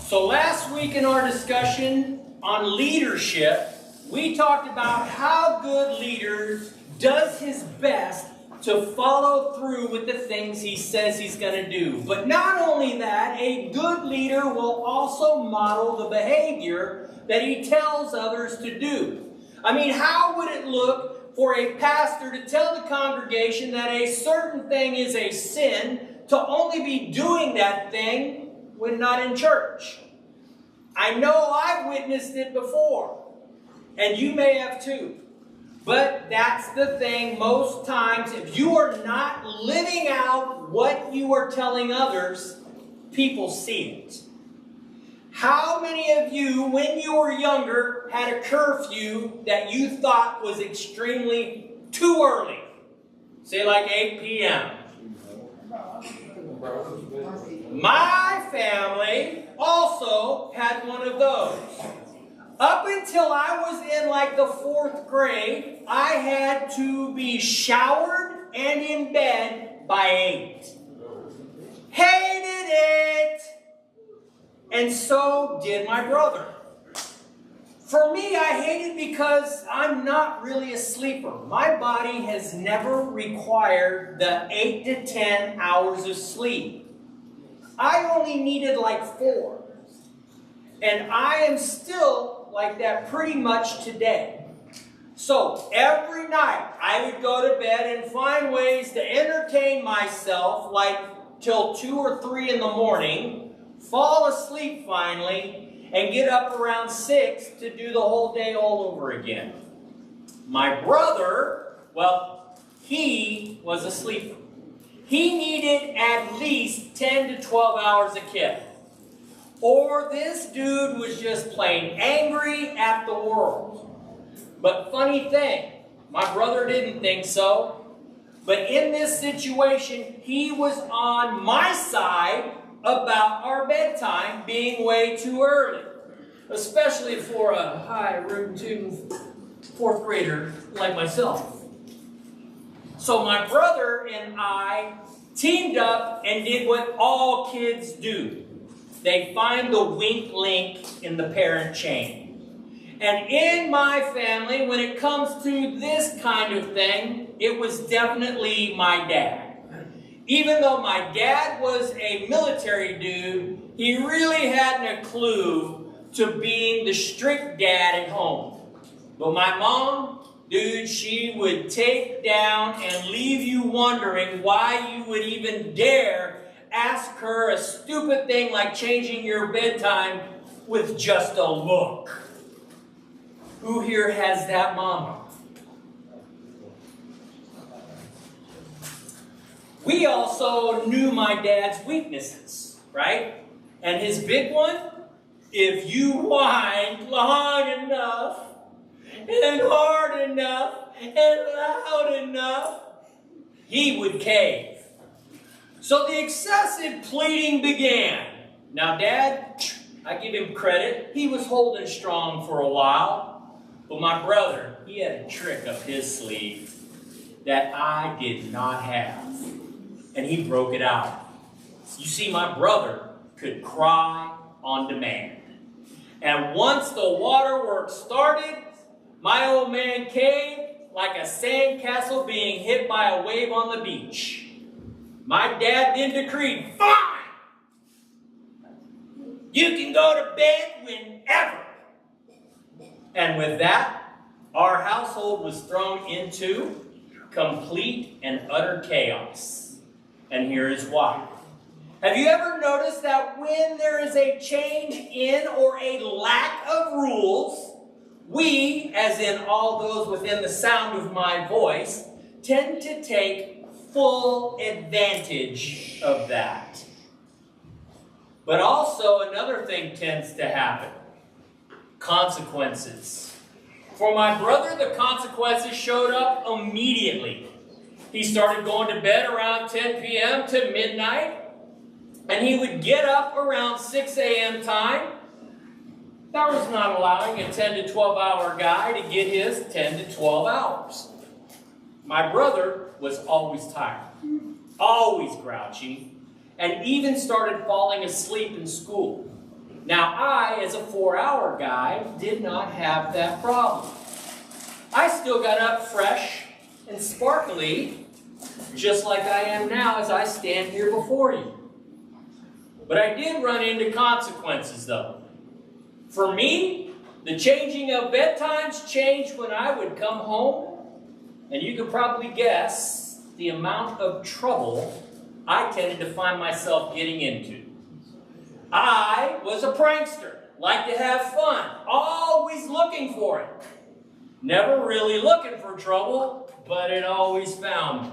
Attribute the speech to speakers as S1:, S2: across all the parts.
S1: So last week in our discussion on leadership, we talked about how good leaders does his best to follow through with the things he says he's going to do. But not only that, a good leader will also model the behavior that he tells others to do. I mean, how would it look for a pastor to tell the congregation that a certain thing is a sin to only be doing that thing when not in church? I know I've witnessed it before, and you may have too. But that's the thing, most times, if you are not living out what you are telling others, people see it. How many of you, when you were younger, had a curfew that you thought was extremely too early? Say like 8 p.m. My family also had one of those. Up until I was in like the 4th grade, I had to be showered and in bed by 8. Hated it! And so did my brother. For me, I hate it because I'm not really a sleeper. My body has never required the 8 to 10 hours of sleep. I only needed like 4. And I am still like that pretty much today. So every night I would go to bed and find ways to entertain myself like till 2 or 3 in the morning, fall asleep finally, and get up around 6 to do the whole day all over again. My brother, well, he was a sleeper. He needed at least 10 to 12 hours a kid. Or this dude was just plain angry at the world. But funny thing, my brother didn't think so. But in this situation, he was on my side about our bedtime being way too early. Especially for a high root 2 4th grader like myself. So my brother and I teamed up and did what all kids do. They find the weak link in the parent chain. And in my family, when it comes to this kind of thing, it was definitely my dad. Even though my dad was a military dude, he really hadn't a clue to being the strict dad at home. But my mom, dude, she would take down and leave you wondering why you would even dare ask her a stupid thing like changing your bedtime with just a look. Who here has that mama? We also knew my dad's weaknesses, right? And his big one, if you whined long enough, and hard enough, and loud enough, he would cave. So the excessive pleading began. Now, Dad, I give him credit. He was holding strong for a while. But my brother, he had a trick up his sleeve that I did not have. And he broke it out. You see, my brother could cry on demand. And once the waterworks started, my old man caved like a sandcastle being hit by a wave on the beach. My dad then decreed, "Fine! You can go to bed whenever." And with that, our household was thrown into complete and utter chaos. And here is why. Have you ever noticed that when there is a change in or a lack of rules, we, as in all those within the sound of my voice, tend to take full advantage of that? But also another thing tends to happen. Consequences. For my brother, the consequences showed up immediately. He started going to bed around 10 p.m. to midnight, and he would get up around 6 a.m. time. That was not allowing a 10 to 12 hour guy to get his 10 to 12 hours. My brother was always tired, always grouchy, and even started falling asleep in school. Now I, as a 4-hour guy, did not have that problem. I still got up fresh and sparkly, just like I am now as I stand here before you. But I did run into consequences, though. For me, the changing of bedtimes changed when I would come home, and you could probably guess the amount of trouble I tended to find myself getting into. I was a prankster, liked to have fun, always looking for it. Never really looking for trouble, but it always found me.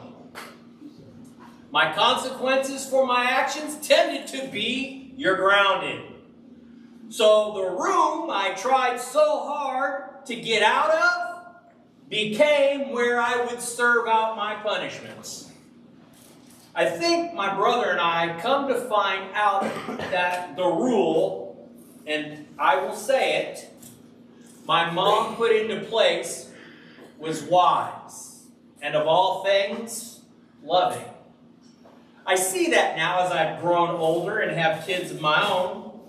S1: My consequences for my actions tended to be, you're grounded. So the room I tried so hard to get out of became where I would serve out my punishments. I think my brother and I come to find out that the rule, and I will say it, my mom put into place was wise, and of all things, loving. I see that now as I've grown older and have kids of my own.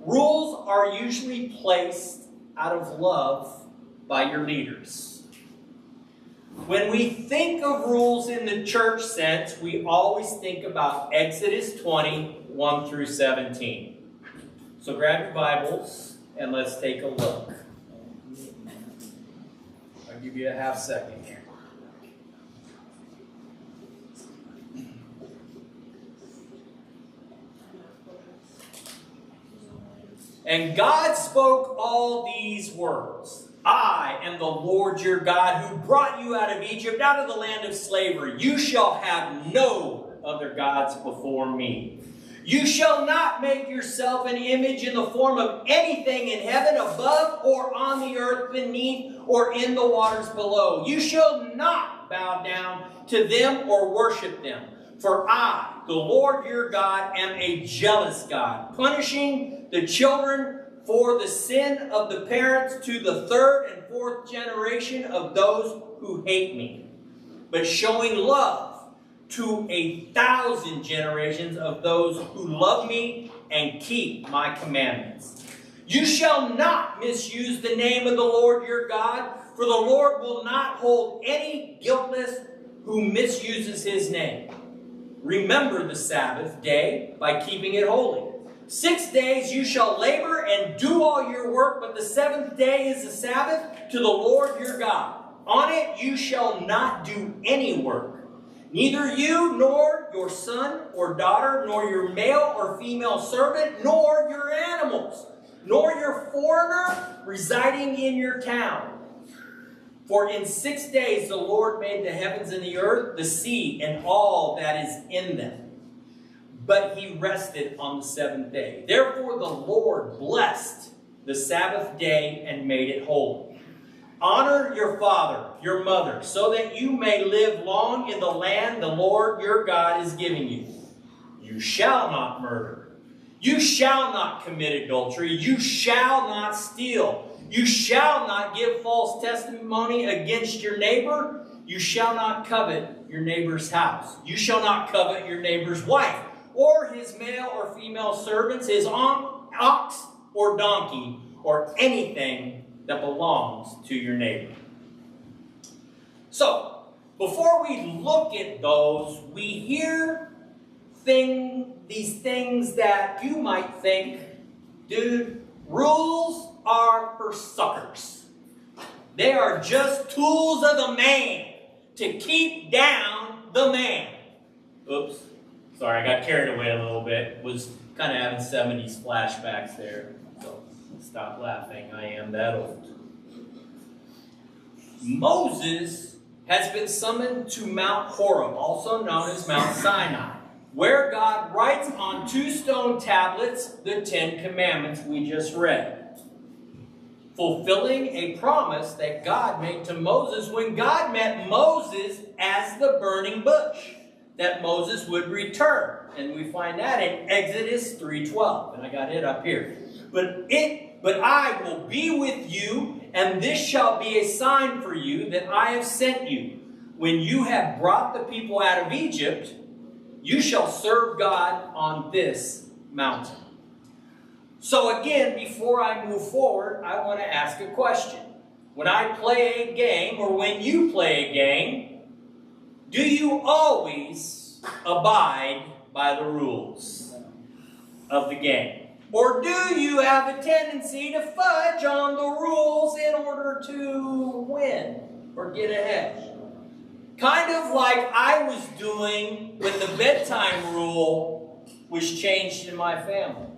S1: Rules are usually placed out of love by your leaders. When we think of rules in the church sense, we always think about Exodus 20, 1 through 17. So grab your Bibles and let's take a look. I'll give you a half second here. And God spoke all these words. I am the Lord your God who brought you out of Egypt, out of the land of slavery. You shall have no other gods before me. You shall not make yourself an image in the form of anything in heaven above or on the earth beneath or in the waters below. You shall not bow down to them or worship them. For I, the Lord your God, am a jealous God, punishing the children for the sin of the parents to the third and fourth generation of those who hate me, but showing love to 1,000 generations of those who love me and keep my commandments. You shall not misuse the name of the Lord your God, for the Lord will not hold any guiltless who misuses his name. Remember the Sabbath day by keeping it holy. 6 days you shall labor and do all your work, but the 7th day is the Sabbath to the Lord your God. On it you shall not do any work. Neither you nor your son or daughter, nor your male or female servant, nor your animals, nor your foreigner residing in your town. For in 6 days the Lord made the heavens and the earth, the sea, and all that is in them. But he rested on the 7th day. Therefore the Lord blessed the Sabbath day and made it holy. Honor your father, your mother, so that you may live long in the land the Lord your God is giving you. You shall not murder. You shall not commit adultery. You shall not steal. You shall not give false testimony against your neighbor. You shall not covet your neighbor's house. You shall not covet your neighbor's wife, or his male or female servants, his ox or donkey, or anything that belongs to your neighbor. So, before we look at those, we hear these things that you might think, dude, rules are for suckers. They are just tools of the man to keep down the man. Oops. Sorry, I got carried away a little bit. Was kind of having 70s flashbacks there. So stop laughing. I am that old. Moses has been summoned to Mount Horeb, also known as Mount Sinai, where God writes on 2 stone tablets the 10 commandments we just read, fulfilling a promise that God made to Moses when God met Moses as the burning bush, that Moses would return. And we find that in Exodus 3:12. And I got it up here. But I will be with you, and this shall be a sign for you that I have sent you. When you have brought the people out of Egypt, You shall serve God on this mountain. So again, before I move forward, I want to ask a question. When I play a game, or when you play a game, do you always abide by the rules of the game? Or do you have a tendency to fudge on the rules in order to win or get ahead? Kind of like I was doing when the bedtime rule was changed in my family.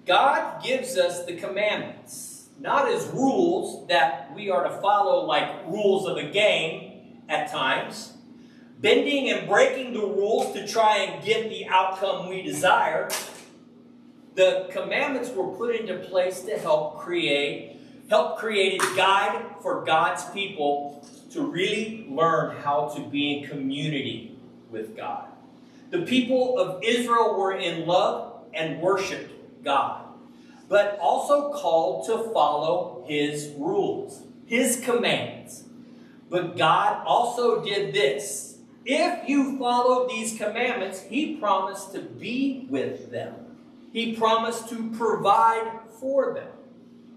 S1: God gives us the commandments, not as rules that we are to follow like rules of a game at times, bending and breaking the rules to try and get the outcome we desire. The commandments were put into place to help create a guide for God's people to really learn how to be in community with God. The people of Israel were in love and worshiped God, but also called to follow His rules, His commands. But God also did this. If you follow these commandments, He promised to be with them. He promised to provide for them.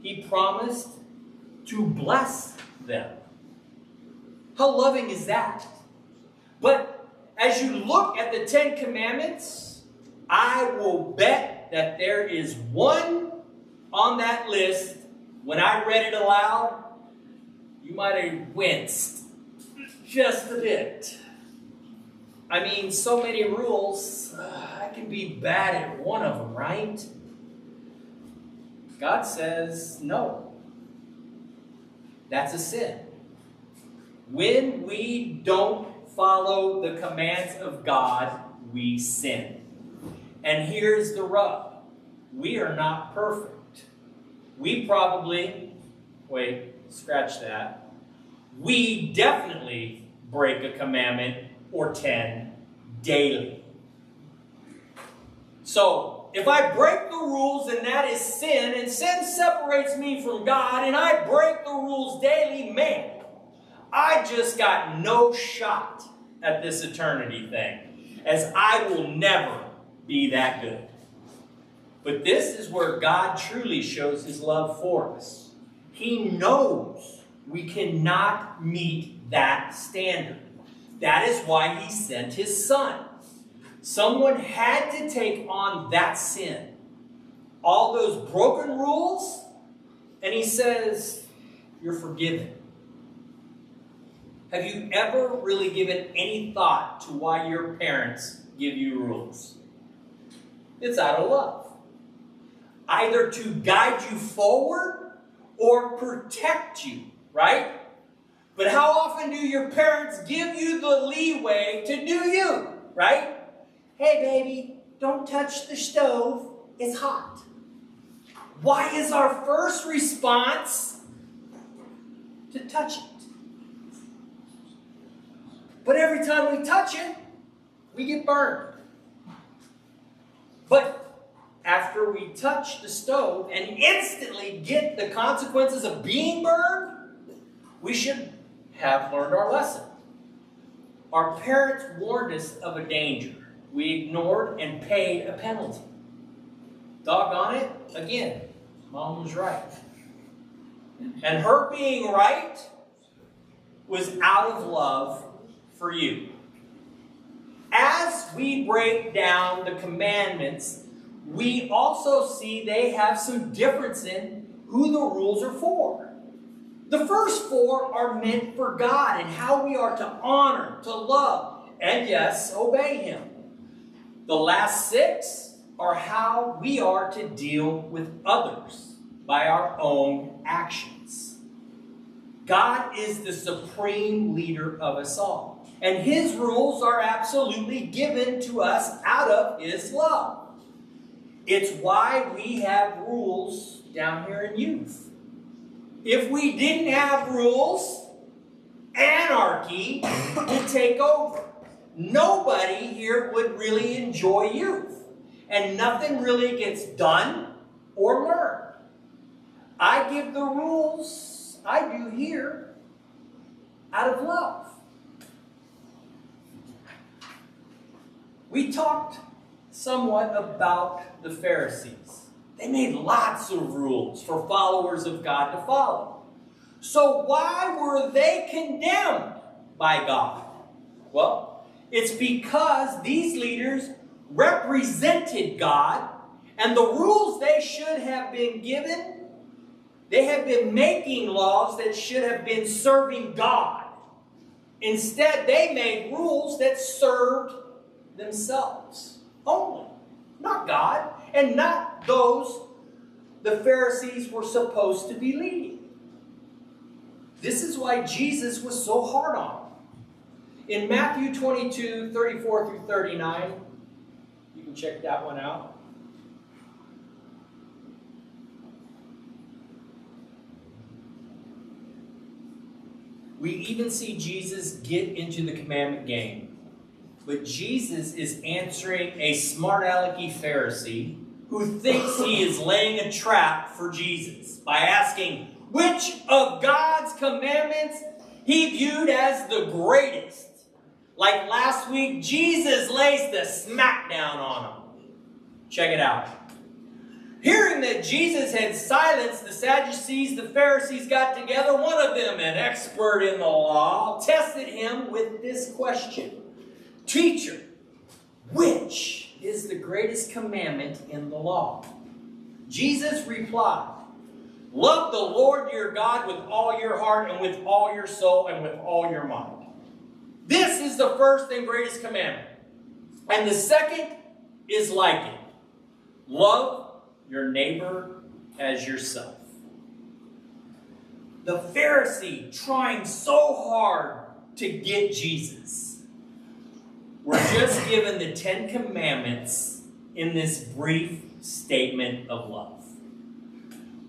S1: He promised to bless them. How loving is that? But as you look at the 10 Commandments, I will bet that there is one on that list. When I read it aloud, you might have winced just a bit. I mean, so many rules, I can be bad at one of them, right? God says no. That's a sin. When we don't follow the commands of God, we sin. And here's the rub. We are not perfect. We probably, scratch that. We definitely break a commandment or 10 daily. So, if I break the rules and that is sin, and sin separates me from God, and I break the rules daily, man, I just got no shot at this eternity thing, as I will never be that good. But this is where God truly shows His love for us. He knows we cannot meet that standard. That is why He sent His Son. Someone had to take on that sin, all those broken rules, and He says, you're forgiven. Have you ever really given any thought to why your parents give you rules? It's out of love. Either to guide you forward or protect you, right? But how often do your parents give you the leeway to do you, right? Hey, baby, don't touch the stove. It's hot. Why is our first response to touch it? But every time we touch it, we get burned. But after we touch the stove and instantly get the consequences of being burned, we should have learned our lesson. Our parents warned us of a danger. We ignored and paid a penalty. Doggone it, again, Mom was right. And her being right was out of love for you. As we break down the commandments, we also see they have some difference in who the rules are for. The first 4 are meant for God and how we are to honor, to love, and yes, obey Him. The last 6 are how we are to deal with others by our own actions. God is the supreme leader of us all. And His rules are absolutely given to us out of His love. It's why we have rules down here in youth. If we didn't have rules, anarchy would take over. Nobody here would really enjoy youth. And nothing really gets done or learned. I give the rules, I do here, out of love. We talked somewhat about the Pharisees. They made lots of rules for followers of God to follow. So why were they condemned by God? Well, it's because these leaders represented God, and the rules they should have been given, they have been making laws that should have been serving God. Instead, they made rules that served themselves only, not God, and not those the Pharisees were supposed to be leading. This is why Jesus was so hard on them. In Matthew 22, 34 through 39, you can check that one out. We even see Jesus get into the commandment game. But Jesus is answering a smart-alecky Pharisee who thinks he is laying a trap for Jesus by asking which of God's commandments he viewed as the greatest. Like last week, Jesus lays the smackdown on him. Check it out. Hearing that Jesus had silenced the Sadducees, the Pharisees got together. One of them, an expert in the law, tested him with this question. Teacher, which is the greatest commandment in the law? Jesus replied, love the Lord your God with all your heart and with all your soul and with all your mind. This is the first and greatest commandment. And the second is like it. Love your neighbor as yourself. The Pharisee trying so hard to get Jesus. We're just given the 10 commandments in this brief statement of love.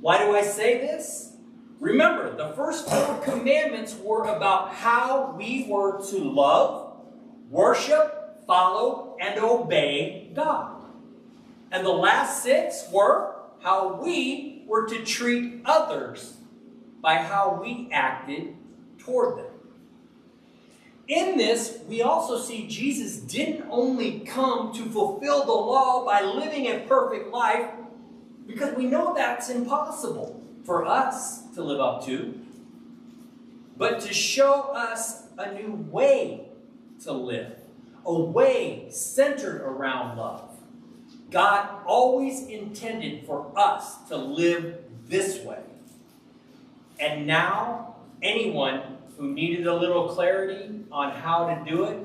S1: Why do I say this? Remember, the first 4 commandments were about how we were to love, worship, follow, and obey God. And the last 6 were how we were to treat others by how we acted toward them. In this, we also see Jesus didn't only come to fulfill the law by living a perfect life, because we know that's impossible for us to live up to, but to show us a new way to live, a way centered around love. God always intended for us to live this way. And now, anyone who needed a little clarity on how to do it,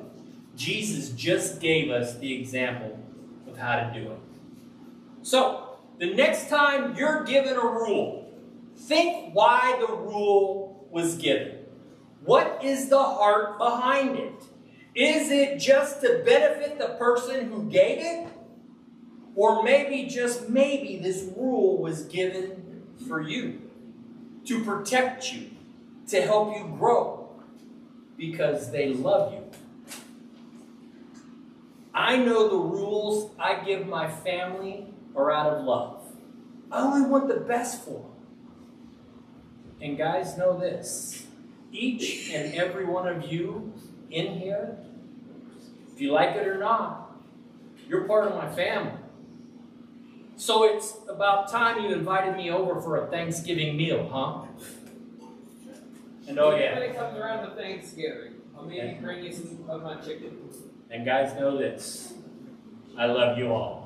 S1: Jesus just gave us the example of how to do it. So, the next time you're given a rule, think why the rule was given. What is the heart behind it? Is it just to benefit the person who gave it? Or maybe, just maybe, this rule was given for you, to protect you, to help you grow, because they love you. I know the rules I give my family are out of love. I only want the best for them. And guys, know this. Each and every one of you in here, if you like it or not, you're part of my family. So it's about time you invited me over for a Thanksgiving meal, huh? And oh yeah.
S2: When it comes around to Thanksgiving, I'll maybe bring you some of my chicken.
S1: And guys, know this. I love you all.